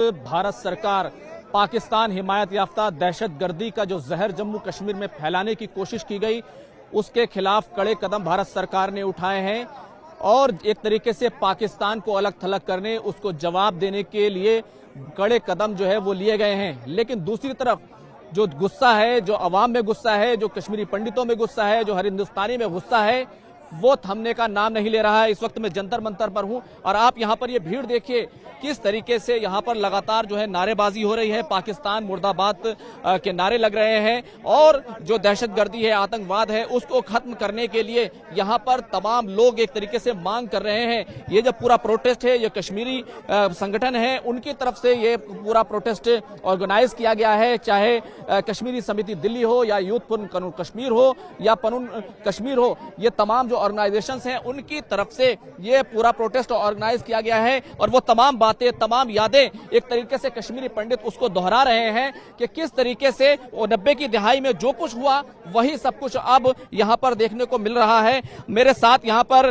भारत सरकार पाकिस्तान हिमायत याफ्ता दहशतगर्दी का जो जहर जम्मू कश्मीर में फैलाने की कोशिश की गई, उसके खिलाफ कड़े कदम भारत सरकार ने उठाए हैं और एक तरीके से पाकिस्तान को अलग थलग करने, उसको जवाब देने के लिए कड़े कदम जो है वो लिए गए हैं। लेकिन दूसरी तरफ जो गुस्सा है, जो अवाम में गुस्सा है, जो कश्मीरी पंडितों में गुस्सा है, जो हर हिंदुस्तानी में गुस्सा है, वो थमने का नाम नहीं ले रहा है। इस वक्त मैं जंतर मंतर पर हूं और आप यहां पर ये भीड़ देखिए किस तरीके से यहां पर लगातार जो है नारेबाजी हो रही है, पाकिस्तान मुर्दाबाद के नारे लग रहे हैं और जो दहशतगर्दी है, आतंकवाद है, उसको खत्म करने के लिए यहां पर तमाम लोग एक तरीके से मांग कर रहे हैं। ये जो पूरा प्रोटेस्ट है, ये कश्मीरी संगठन है, उनकी तरफ से ये पूरा प्रोटेस्ट ऑर्गेनाइज किया गया है, चाहे कश्मीरी समिति दिल्ली हो या यूथ फॉर कश्मीर हो या पनुन कश्मीर हो, ये तमाम जो ऑर्गेनाइजेशंस हैं उनकी तरफ से ये पूरा प्रोटेस्ट ऑर्गेनाइज किया गया है और वो तमाम बातें, तमाम यादें एक तरीके से कश्मीरी पंडित उसको दोहरा रहे हैं कि किस तरीके से 90 की दहाई में जो कुछ हुआ वही सब कुछ अब यहां पर देखने को मिल रहा है। मेरे साथ यहां पर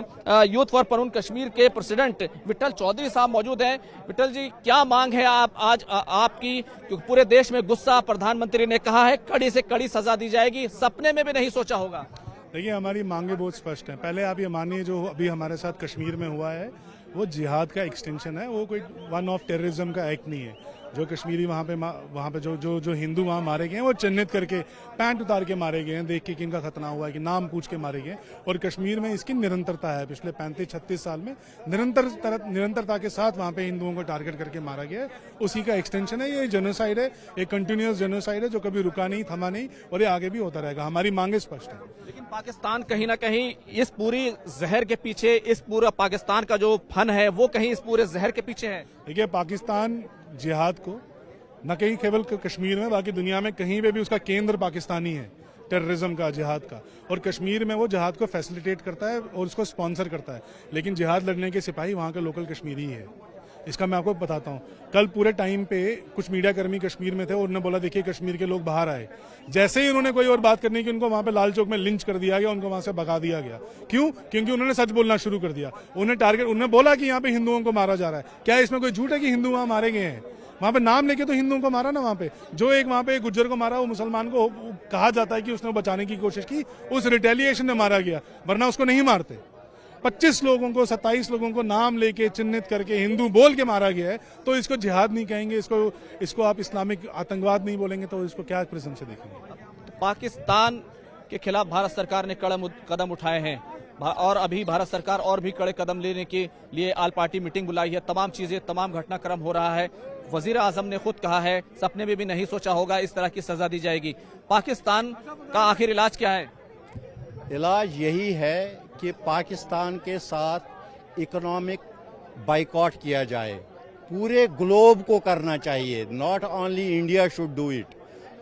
यूथ फॉर पनुन कश्मीर के प्रेसिडेंट विट्ठल चौधरी साहब मौजूद हैं। विट्ठल जी, क्या मांग है आज आपकी? क्योंकि पूरे देश में गुस्सा, प्रधानमंत्री ने कहा है कड़ी से कड़ी सजा दी जाएगी, सपने में भी नहीं सोचा होगा। देखिए, हमारी मांगे बहुत स्पष्ट हैं। पहले आप ये मानिए जो अभी हमारे साथ कश्मीर में हुआ है वो जिहाद का एक्सटेंशन है, वो कोई वन ऑफ टेररिज्म का एक्ट नहीं है। जो कश्मीरी वहाँ पे जो हिंदू वहाँ मारे गए हैं वो चिन्हित करके पैंट उतार के मारे गए हैं, देख के किनका खतना हुआ है, कि नाम पूछ के मारे गए। और कश्मीर में इसकी निरंतरता है, पिछले 35-36 साल में निरंतरता के साथ वहाँ पे हिंदुओं को टारगेट करके मारा गया है। उसी का एक्सटेंशन है, ये जेनोसाइड है, ये कंटिन्यूअस जेनोसाइड है जो कभी रुका नहीं, थमा नहीं और ये आगे भी होता रहेगा। हमारी मांगे स्पष्ट है। लेकिन पाकिस्तान कहीं ना कहीं इस पूरी जहर के पीछे, इस पूरा पाकिस्तान का जो फन है वो कहीं इस पूरे जहर के पीछे है। देखिए, पाकिस्तान जिहाद को न कहीं केवल कश्मीर में, बाकी दुनिया में कहीं पे भी उसका केंद्र पाकिस्तानी है, टेररिज्म का, जिहाद का। और कश्मीर में वो जिहाद को फैसिलिटेट करता है और उसको स्पॉन्सर करता है। लेकिन जिहाद लड़ने के सिपाही वहाँ के लोकल कश्मीरी ही है। इसका मैं आपको बताता हूँ। कल पूरे टाइम पे कुछ मीडिया कर्मी कश्मीर में थे और उन्होंने बोला देखिए कश्मीर के लोग बाहर आए। जैसे ही उन्होंने कोई और बात करनी की, उनको वहां पे लाल चौक में लिंच कर दिया गया, उनको वहां से भगा दिया गया। क्यों? क्योंकि उन्होंने सच बोलना शुरू कर दिया। उन्होंने बोला कि यहाँ पे हिंदुओं को मारा जा रहा है। क्या इसमें कोई झूठ है कि हिंदू वहां मारे गए हैं? वहां पे नाम लेके तो हिंदुओं को मारा ना। वहां पे जो एक वहां पे गुज्जर को मारा, वो मुसलमान को कहा जाता है कि उसने बचाने की कोशिश की, उस रिटेलिएशन में मारा गया, वरना उसको नहीं मारते। 25 लोगों को, 27 लोगों को नाम लेके चिन्हित करके हिंदू बोल के मारा गया है। तो इसको जिहाद नहीं कहेंगे, इसको आप इस्लामिक आतंकवाद नहीं बोलेंगे, तो इसको क्या प्रिज्म से देखेंगे? तो पाकिस्तान के खिलाफ भारत सरकार ने कदम उठाए हैं और अभी भारत सरकार और भी कड़े कदम लेने के लिए आल पार्टी मीटिंग बुलाई है। तमाम चीजें, तमाम घटनाक्रम हो रहा है। वजीर आजम ने खुद कहा है सपने में भी नहीं सोचा होगा इस तरह की सजा दी जाएगी। पाकिस्तान का आखिर इलाज क्या है? इलाज यही है कि पाकिस्तान के साथ इकोनॉमिक बाइकॉट किया जाए। पूरे ग्लोब को करना चाहिए, not only India should do it.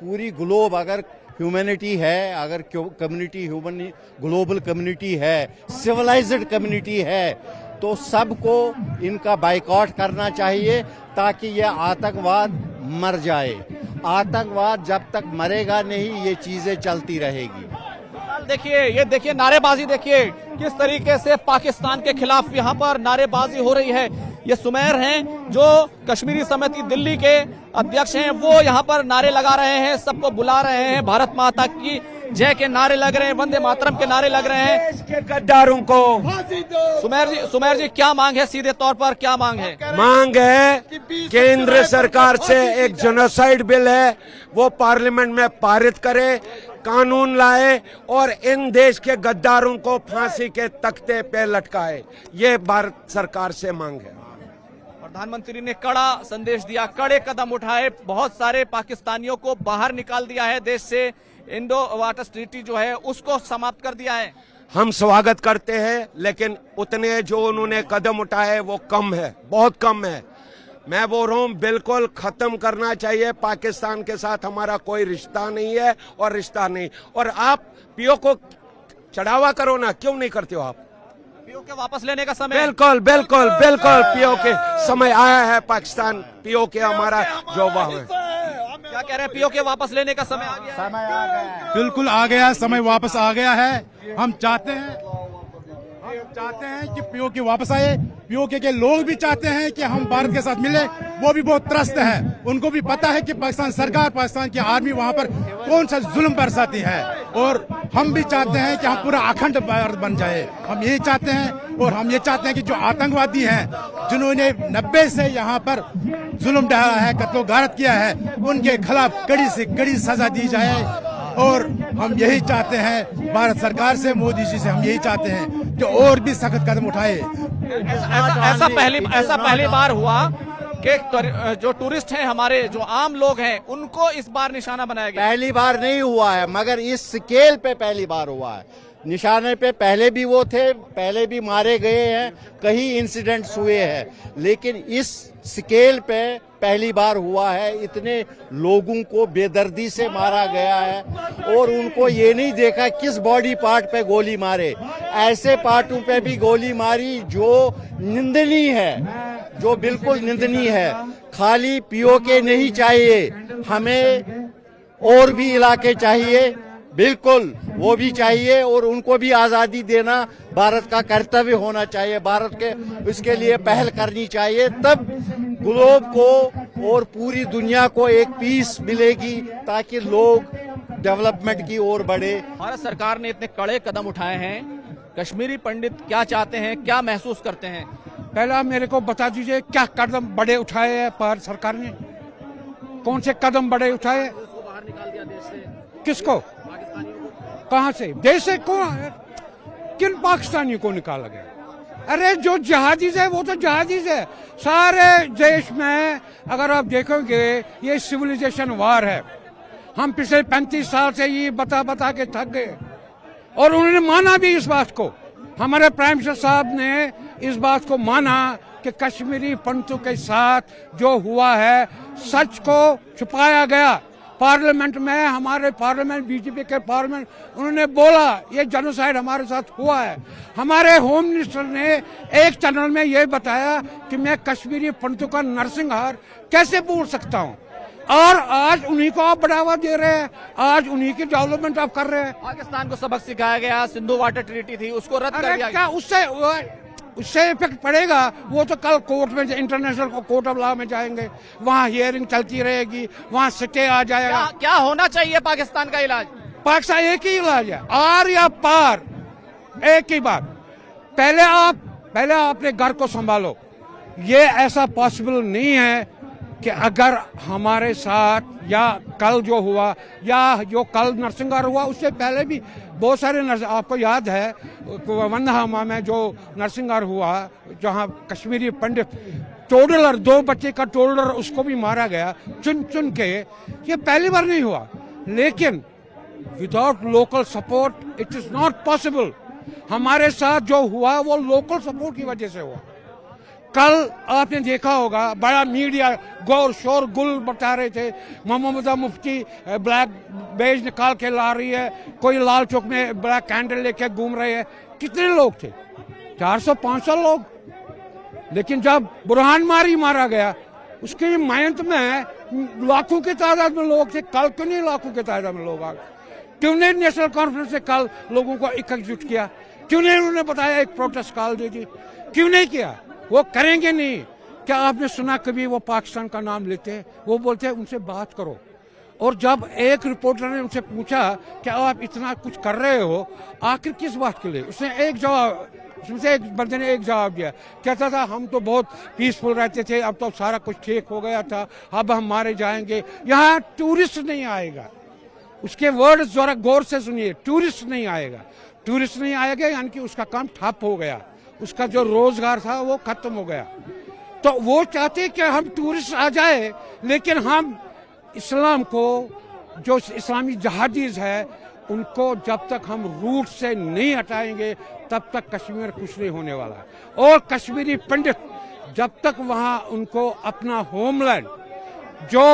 पूरी ग्लोब, अगर ह्यूमैनिटी है, अगर कम्युनिटी ग्लोबल कम्युनिटी है, सिविलाइज्ड कम्युनिटी है, तो सबको इनका बाइकॉट करना चाहिए ताकि ये आतंकवाद मर जाए। आतंकवाद जब तक मरेगा नहीं, ये चीजें चलती रहेगी। देखिए, ये देखिए नारेबाजी, देखिए किस तरीके से पाकिस्तान के खिलाफ यहाँ पर नारेबाजी हो रही है। ये सुमेर हैं जो कश्मीरी समिति दिल्ली के अध्यक्ष हैं, वो यहाँ पर नारे लगा रहे हैं, सबको बुला रहे हैं, भारत माता की जय के नारे लग रहे हैं, वंदे मातरम के नारे लग रहे हैं। इसके गद्दारों को सुमेर जी क्या मांग है? सीधे तौर पर क्या मांग है? मांग है केंद्र सरकार से एक जेनोसाइड बिल है वो पार्लियामेंट में पारित करे, कानून लाए और इन देश के गद्दारों को फांसी के तख्ते पे लटकाए। ये भारत सरकार से मांग है। प्रधानमंत्री ने कड़ा संदेश दिया, कड़े कदम उठाए, बहुत सारे पाकिस्तानियों को बाहर निकाल दिया है देश से। इंडो वाटर ट्रीटी जो है उसको समाप्त कर दिया है। हम स्वागत करते हैं, लेकिन उतने जो उन्होंने कदम उठाए वो कम है, बहुत कम है। मैं बोल रहा हूँ बिल्कुल खत्म करना चाहिए। पाकिस्तान के साथ हमारा कोई रिश्ता नहीं है और रिश्ता नहीं। और आप पीओ को चढ़ावा करो ना, क्यों नहीं करते हो आप? पीओ के वापस लेने का समय? बिल्कुल बिल्कुल बिल्कुल पीओ के समय आया है। पाकिस्तान पीओ के हमारा जो वह है। क्या कह रहे हैं? पीओ के वापस लेने का समय आ गया? समय आ गया, बिल्कुल आ गया, समय वापस आ गया है। हम चाहते हैं चाहते हैं कि पीओके वापस आए। पीओके के लोग भी चाहते हैं कि हम भारत के साथ मिले, वो भी बहुत त्रस्त हैं। उनको भी पता है कि पाकिस्तान सरकार, पाकिस्तान की आर्मी वहां पर कौन सा जुल्म बरसाती है, और हम भी चाहते हैं कि हम पूरा अखंड भारत बन जाए। हम यही चाहते हैं, और हम ये चाहते हैं कि जो आतंकवादी हैं जिन्होंने 90 से यहाँ पर जुल्म डाला है, कत्लो गारत किया है, उनके खिलाफ कड़ी से कड़ी सजा दी जाए। और हम यही चाहते हैं भारत सरकार से, मोदी जी से हम यही चाहते हैं कि और भी सख्त कदम उठाए। ऐसा पहली बार हुआ कि जो टूरिस्ट हैं, हमारे जो आम लोग हैं, उनको इस बार निशाना बनाया गया। पहली बार नहीं हुआ है, मगर इस स्केल पे पहली बार हुआ है। निशाने पे पहले भी वो थे, पहले भी मारे गए हैं, कई इंसिडेंट्स हुए हैं, लेकिन इस स्केल पे पहली बार हुआ है। इतने लोगों को बेदर्दी से मारा गया है, और उनको ये नहीं देखा किस बॉडी पार्ट पे गोली मारे। ऐसे पार्टों पे भी गोली मारी जो निंदनीय है, जो बिल्कुल निंदनीय है। खाली पीओके नहीं चाहिए, हमें और भी इलाके चाहिए, बिल्कुल वो भी चाहिए, और उनको भी आजादी देना भारत का कर्तव्य होना चाहिए। भारत के इसके लिए पहल करनी चाहिए, तब ग्लोब को और पूरी दुनिया को एक पीस मिलेगी, ताकि लोग डेवलपमेंट की ओर बढ़े। भारत सरकार ने इतने कड़े कदम उठाए हैं, कश्मीरी पंडित क्या चाहते हैं, क्या महसूस करते हैं? पहला मेरे को बता दीजिए क्या कदम बड़े उठाए हैं भारत सरकार ने, कौन से कदम बड़े उठाए? बाहर निकाल दिया देश से। किसको? कहां से? देश से? कौन? किन पाकिस्तानियों को निकाला गया? अरे जो जहादीज है वो तो जहादीज है। सारे देश में अगर आप देखोगे ये सिविलाइजेशन वार है। हम पिछले 35 साल से ये बता बता के थक गए, और उन्होंने माना भी इस बात को। हमारे प्राइम मिनिस्टर साहब ने इस बात को माना कि कश्मीरी पंडितों के साथ जो हुआ है, सच को छुपाया गया। पार्लियामेंट में, हमारे पार्लियामेंट, बीजेपी के पार्लियामेंट, उन्होंने बोला ये जेनोसाइड हमारे साथ हुआ है। हमारे होम मिनिस्टर ने एक चैनल में ये बताया कि मैं कश्मीरी पंडितों का नरसंहार कैसे बोल सकता हूँ, और आज उन्हीं को आप बढ़ावा दे रहे हैं, आज उन्हीं की डेवलपमेंट आप कर रहे हैं। पाकिस्तान को सबक सिखाया गया, सिंधु वाटर ट्रीटी थी उसको रद्द कर दिया क्या गया। उससे इफेक्ट पड़ेगा? वो तो कल कोर्ट में, इंटरनेशनल कोर्ट ऑफ लॉ में जाएंगे, वहाँ हियरिंग चलती रहेगी, वहाँ स्टे आ जाएगा। क्या होना चाहिए पाकिस्तान का इलाज? पाकिस्तान एक ही इलाज है, आर या पार, एक ही बात। पहले आप अपने घर को संभालो। ये ऐसा पॉसिबल नहीं है कि अगर हमारे साथ, या कल जो हुआ, या जो कल नरसंहार हुआ, उससे पहले भी बहुत सारे आपको याद है वंदहामा में जो नरसंहार हुआ, जहां कश्मीरी पंडित टोडलर, 2 बच्चे का टोडलर, उसको भी मारा गया चुन चुन के। ये पहली बार नहीं हुआ, लेकिन without local support it is not possible. हमारे साथ जो हुआ वो लोकल सपोर्ट की वजह से हुआ। कल आपने देखा होगा बड़ा मीडिया गौर शोर गुल बता रहे थे, मोहम्मद मुफ्ती ब्लैक बेज निकाल के ला रही है, कोई लाल चौक में ब्लैक कैंडल लेके घूम रहे हैं। कितने लोग थे? 400-500 लोग। लेकिन जब बुरहान मारी मारा गया, उसके मयंत में लाखों की तादाद में लोग थे। कल क्यों नहीं लाखों की तादाद में लोग आ गए? क्यों नहीं नेशनल कॉन्फ्रेंस से कल लोगों को एकजुट किया? क्यों नहीं उन्होंने बताया एक प्रोटेस्ट कॉल दे दी? क्यों नहीं किया? वो करेंगे नहीं। क्या आपने सुना कभी वो पाकिस्तान का नाम लेते हैं? वो बोलते हैं उनसे बात करो। और जब एक रिपोर्टर ने उनसे पूछा कि आप इतना कुछ कर रहे हो, आखिर किस बात के लिए, उसमें से एक बंदे ने एक जवाब दिया, कहता था हम तो बहुत पीसफुल रहते थे, अब तो सारा कुछ ठीक हो गया था, अब हम मारे जाएंगे, यहाँ टूरिस्ट नहीं आएगा। उसके वर्ड जरा गौर से सुनिए, टूरिस्ट नहीं आएगा। टूरिस्ट नहीं आएगा यानी कि उसका काम ठप हो गया, उसका जो रोजगार था वो खत्म हो गया। तो वो चाहते कि हम टूरिस्ट आ जाए, लेकिन हम इस्लाम को, जो इस्लामी जहादीज है, उनको जब तक हम रूट से नहीं हटाएंगे तब तक कश्मीर कुछ नहीं होने वाला। और कश्मीरी पंडित जब तक वहाँ उनको अपना होमलैंड, जो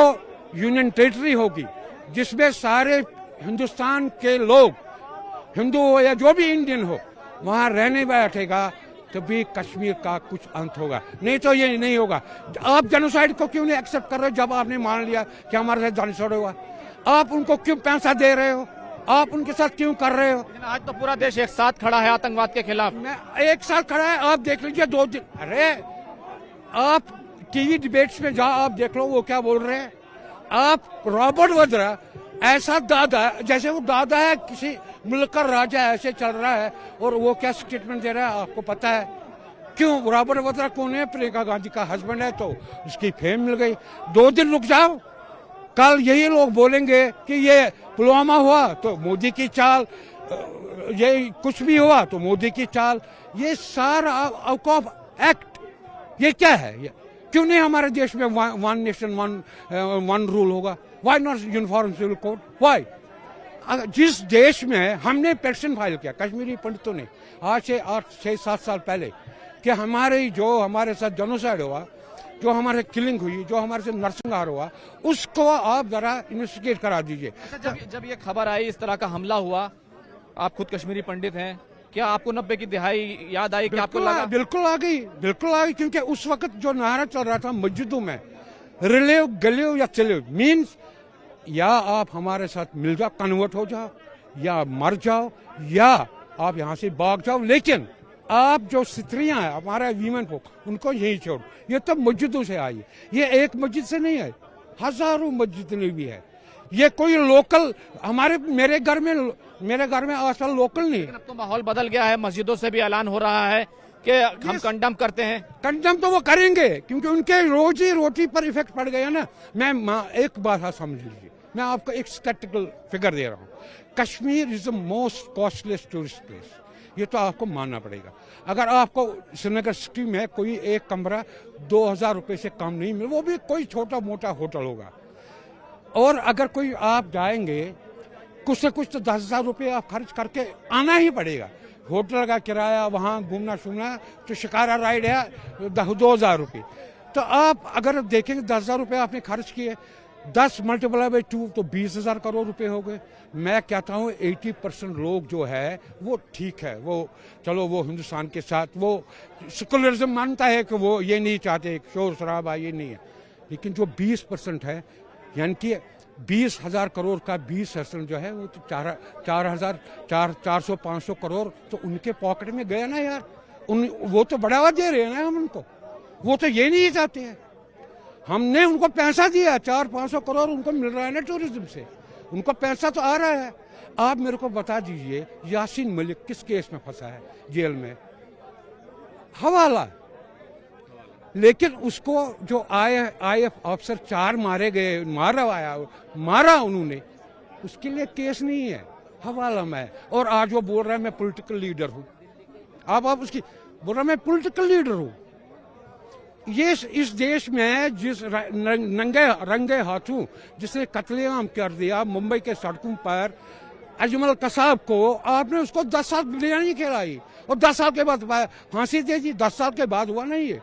यूनियन टेरिटरी होगी, जिसमें सारे हिंदुस्तान के लोग, हिंदू हो या जो भी इंडियन हो, वहाँ रहने बैठेगा, तभी कश्मीर का कुछ अंत होगा, नहीं तो ये नहीं होगा। आप जेनोसाइड को क्यों नहीं एक्सेप्ट कर रहे हो? जब आपने मान लिया कि हमारे साथ जेनोसाइड हुआ, आप उनको क्यों पैसा दे रहे हो? आप उनके साथ क्यों कर रहे हो? लेकिन आज तो पूरा देश एक साथ खड़ा है आतंकवाद के खिलाफ। मैं एक साथ खड़ा है, आप देख लीजिए 2 दिन। अरे आप टीवी डिबेट्स में जाओ, आप देख लो वो क्या बोल रहे हैं। आप रॉबर्ट वड्रा ऐसा दादा, जैसे वो दादा है किसी मुल्क का राजा, ऐसे चल रहा है और वो क्या स्टेटमेंट दे रहा है आपको पता है? क्यों? रॉबर्ट वड्रा कौन है? प्रियंका गांधी का हस्बैंड है, तो उसकी फेम मिल गई। 2 दिन रुक जाओ, कल यही लोग बोलेंगे कि ये पुलवामा हुआ तो मोदी की चाल, ये कुछ भी हुआ तो मोदी की चाल। ये सारा औकॉफ एक्ट, ये क्या है? ये क्यों नहीं हमारे देश में वन नेशन वन रूल होगा? Why not uniform civil code? Why? जिस देश में हमने पेटिशन फाइल किया कश्मीरी पंडितों ने आज से 8-6-7 साल पहले कि हमारे साथ जेनोसाइड हुआ, जो हमारे किलिंग हुई, जो हमारे से नरसंहार हुआ, उसको आप जरा इन्वेस्टिगेट करा दीजिए। अच्छा, जब ये खबर आई इस तरह का हमला हुआ, आप खुद कश्मीरी पंडित हैं, क्या आपको 90 की दिहाई याद आई? कि आपको लगा? बिल्कुल आ गई, क्योंकि उस वक्त जो नारा चल रहा था मस्जिदों में, रिलेव गलियो या चलियो, मीन्स या आप हमारे साथ मिल जाओ, कन्वर्ट हो जाओ, या मर जाओ, या आप यहाँ से भाग जाओ, लेकिन आप जो स्त्रियां हैं हमारे वीमेन को, उनको यही छोड़। ये तो मस्जिदों से आई, ये एक मस्जिद से नहीं है, हजारों मस्जिदें भी है। ये कोई लोकल मेरे घर में आजकल लोकल नहीं। लेकिन अब तो माहौल बदल गया है, मस्जिदों से भी ऐलान हो रहा है कि हम कंडम करते हैं। कंडम तो वो करेंगे क्योंकि उनके रोजी रोटी पर इफेक्ट पड़ गया ना। मैं एक बात समझ लीजिए, मैं आपको एक स्टैटिस्टिकल फिगर दे रहा हूँ। Kashmir is the most costless tourist place, ये तो आपको मानना पड़ेगा। अगर आपको श्रीनगर सिटी में कोई एक कमरा 2000 रुपये से कम नहीं मिले, वो भी कोई छोटा मोटा होटल होगा, और अगर कोई आप जाएंगे कुछ न कुछ तो 10,000 रुपये आप खर्च करके आना ही पड़ेगा। होटल का किराया, वहाँ घूमना शूमना, तो शिकारा राइड है 2,000 रुपये। तो आप अगर देखेंगे 10,000 रुपये आपने खर्च किए, 10 मल्टीप्लाई बाई 2 तो 20,000 करोड़ रुपए हो गए। मैं कहता हूँ 80% लोग जो है वो ठीक है, वो चलो वो हिंदुस्तान के साथ वो सेकुलरिज्म मानता है कि वो ये नहीं चाहते शोर शराबा, ये नहीं है। लेकिन जो 20% है, यानी कि 20,000 करोड़ का 20% जो है वो तो 400-500 करोड़ तो उनके पॉकेट में गया ना यार। वो तो बढ़ावा दे रहे हैं ना हम उनको, वो तो ये नहीं चाहते हैं। हमने उनको पैसा दिया, 400-500 करोड़ उनको मिल रहा है ना टूरिज्म से, उनको पैसा तो आ रहा है। आप मेरे को बता दीजिए यासीन मलिक किस केस में फंसा है जेल में? हवाला। लेकिन उसको जो IF ऑफिसर 4 मारे गए, मारा उन्होंने, उसके लिए केस नहीं है, हवाला में। और आज वो बोल रहा है मैं पॉलिटिकल लीडर हूँ। आप उसकी बोल रहा है मैं पॉलिटिकल लीडर हूँ। ये इस देश में जिस रंगे हाथों जिसने कत्लेआम कर दिया मुंबई के सड़कों पर अजमल कसाब को, आपने उसको 10 साल बिरयानी खिलाई और 10 साल के बाद फांसी दे दी। 10 साल के बाद हुआ नहीं है।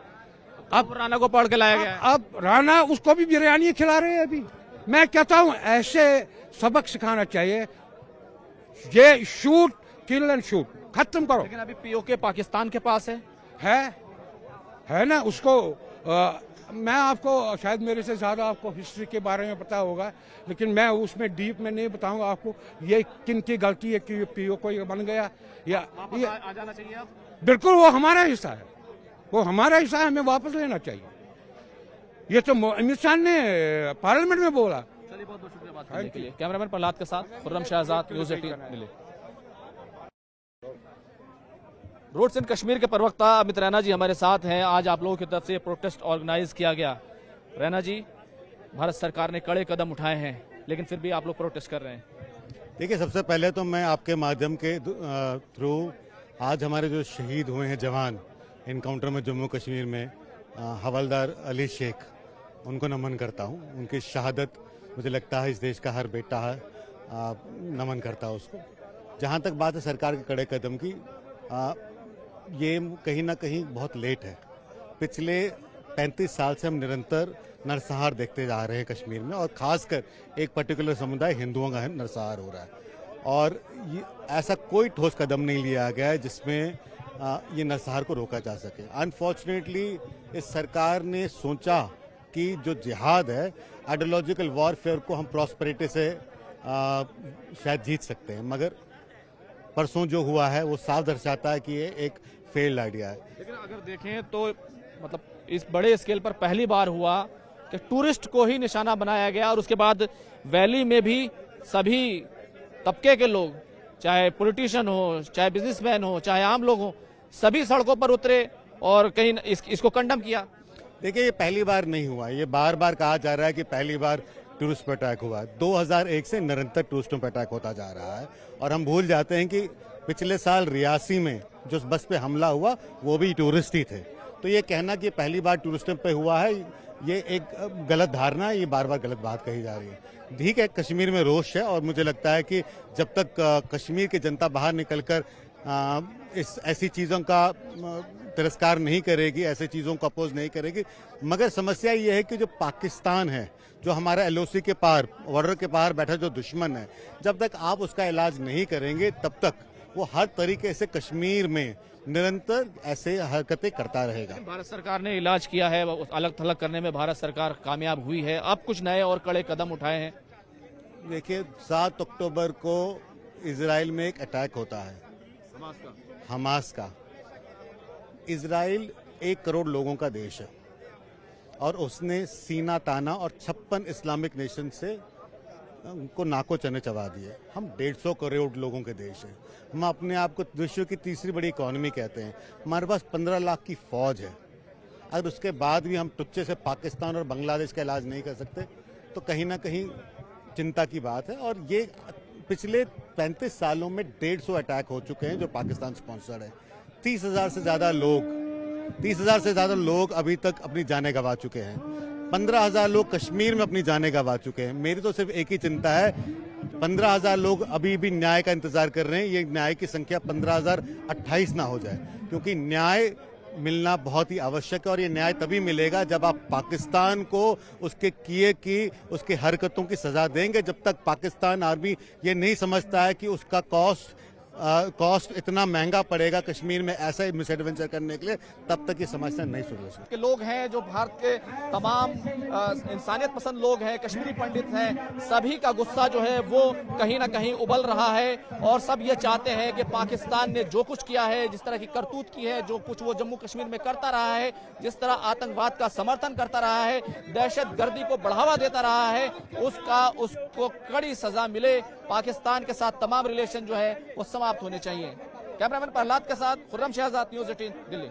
अब राणा को पकड़ के लाया गया। अब राणा उसको भी बिरयानी खिला रहे हैं अभी। मैं कहता हूं ऐसे सबक सिखाना चाहिए। ये शूट किल एंड शूट खत्म करो। लेकिन अभी POK पाकिस्तान के पास है ना। उसको मैं आपको शायद मेरे से ज्यादा आपको हिस्ट्री के बारे में पता होगा, लेकिन मैं उसमें डीप में नहीं बताऊंगा आपको ये किन की गलती है कि POK बन गया या ये आ जाना चाहिए। अब बिल्कुल वो हमारा हिस्सा है, वो हमारा हिस्सा है, हमें वापस लेना चाहिए। ये तो अमित शाह ने पार्लियामेंट में बोला। चलिए, बहुत बहुत शुक्रिया बात करने के लिए। कैमरामैन प्रहलाद के साथ Khurram Shahzad, news 18 Delhi. Roots in Kashmir के प्रवक्ता अमित रैना जी हमारे साथ हैं। आज आप लोगों की तरफ से प्रोटेस्ट ऑर्गेनाइज किया गया। रैना जी, भारत सरकार ने कड़े कदम उठाए हैं, लेकिन फिर भी आप लोग प्रोटेस्ट कर रहे हैं। देखिए, सबसे पहले तो मैं आपके माध्यम के थ्रू आज हमारे जो शहीद हुए हैं जवान इनकाउंटर में जम्मू कश्मीर में, हवलदार अली शेख, उनको नमन करता हूं। उनकी शहादत मुझे लगता है इस देश का हर बेटा है नमन करता है उसको। जहां तक बात है सरकार के कड़े कदम की, ये कहीं ना कहीं बहुत लेट है। पिछले 35 साल से हम निरंतर नरसंहार देखते जा रहे हैं कश्मीर में, और खासकर एक पर्टिकुलर समुदाय हिंदुओं का नरसंहार हो रहा है, और ऐसा कोई ठोस कदम नहीं लिया गया है जिसमें ये नरसंहार को रोका जा सके। अनफॉर्चुनेटली इस सरकार ने सोचा कि जो जिहाद है, आइडियोलॉजिकल वॉरफेयर को हम प्रॉस्पेरिटी से शायद जीत सकते हैं, मगर परसों जो हुआ है वो साफ दर्शाता है कि ये एक फेल्ड आइडिया है। लेकिन अगर देखें तो मतलब इस बड़े स्केल पर पहली बार हुआ कि टूरिस्ट को ही निशाना बनाया गया और उसके बाद वैली में भी सभी तबके के लोग, चाहे पॉलिटिशियन हो, चाहे बिजनेसमैन हो, चाहे आम लोग हो, सभी सड़कों पर उतरे और कहीं इसको कंडम किया। देखिए, ये पहली बार नहीं हुआ, ये बार बार कहा जा रहा है कि पहली बार टूरिस्ट पर अटैक हुआ। 2001 से निरंतर टूरिस्टों पर अटैक होता जा रहा है और हम भूल जाते हैं कि पिछले साल रियासी में जो बस पे हमला हुआ वो भी टूरिस्ट ही थे। तो ये कहना कि पहली बार टूरिस्टों पे हुआ है, ये एक गलत धारणा है, ये बार बार गलत बात कही जा रही है। ठीक है, कश्मीर में रोष है और मुझे लगता है कि जब तक कश्मीर की जनता बाहर निकलकर इस ऐसी चीज़ों का तिरस्कार नहीं करेगी, ऐसी चीज़ों को अपोज नहीं करेगी, मगर समस्या ये है कि जो पाकिस्तान है, जो हमारा एलओसी के पार, बॉर्डर के पार बैठा जो दुश्मन है, जब तक आप उसका इलाज नहीं करेंगे तब तक वो हर तरीके से कश्मीर में निरंतर ऐसे हरकतें करता रहेगा। भारत सरकार ने इलाज किया है, अलग थलग करने में भारत सरकार कामयाब हुई है, अब कुछ नए और कड़े कदम उठाए हैं। देखिए, 7 अक्टूबर को इजराइल में एक अटैक होता है, हमास का। इजराइल 1 करोड़ लोगों का देश है और उसने सीना ताना और 56 इस्लामिक नेशन से उनको नाको चने चबा दिए। हम 150 करोड़ लोगों के देश हैं, हम अपने आप को विश्व की तीसरी बड़ी इकोनॉमी कहते हैं, हमारे पास 15 लाख की फौज है। अगर उसके बाद भी हम टुच्चे से पाकिस्तान और बांग्लादेश का इलाज नहीं कर सकते तो कहीं ना कहीं चिंता की बात है। और ये पिछले 35 सालों में 150 अटैक हो चुके हैं जो पाकिस्तान स्पॉन्सर्ड है। 30,000 से ज़्यादा लोग अभी तक अपनी जानें गंवा चुके हैं। 15,000 लोग कश्मीर में अपनी जानें गंवा चुके हैं। मेरी तो सिर्फ एक ही चिंता है, 15,000 लोग अभी भी न्याय का इंतजार कर रहे हैं, ये न्याय की संख्या 15,028 ना हो जाए, क्योंकि न्याय मिलना बहुत ही आवश्यक है। और ये न्याय तभी मिलेगा जब आप पाकिस्तान को उसके किए की, उसकी हरकतों की सजा देंगे। जब तक पाकिस्तान आर्मी ये नहीं समझता है कि उसका कॉस्ट इतना महंगा पड़ेगा कश्मीर में ऐसा मिस एडवेंचर करने के लिए, तब तक ये समस्या नहीं सुलझेगी। के लोग हैं जो भारत के तमाम इंसानियत पसंद लोग हैं, कश्मीरी पंडित हैं, सभी का गुस्सा जो है वो कहीं ना कहीं उबल रहा है और सब ये चाहते हैं कि पाकिस्तान ने जो कुछ किया है, जिस तरह की करतूत की है, जो कुछ वो जम्मू कश्मीर में करता रहा है, जिस तरह आतंकवाद का समर्थन करता रहा है, दहशतगर्दी को बढ़ावा देता रहा है, उसको कड़ी सजा मिले। पाकिस्तान के साथ तमाम रिलेशन जो है वो समाप्त होने चाहिए। कैमरामैन प्रहलाद के साथ खुर्रम शहजाद, न्यूज़ 18 दिल्ली।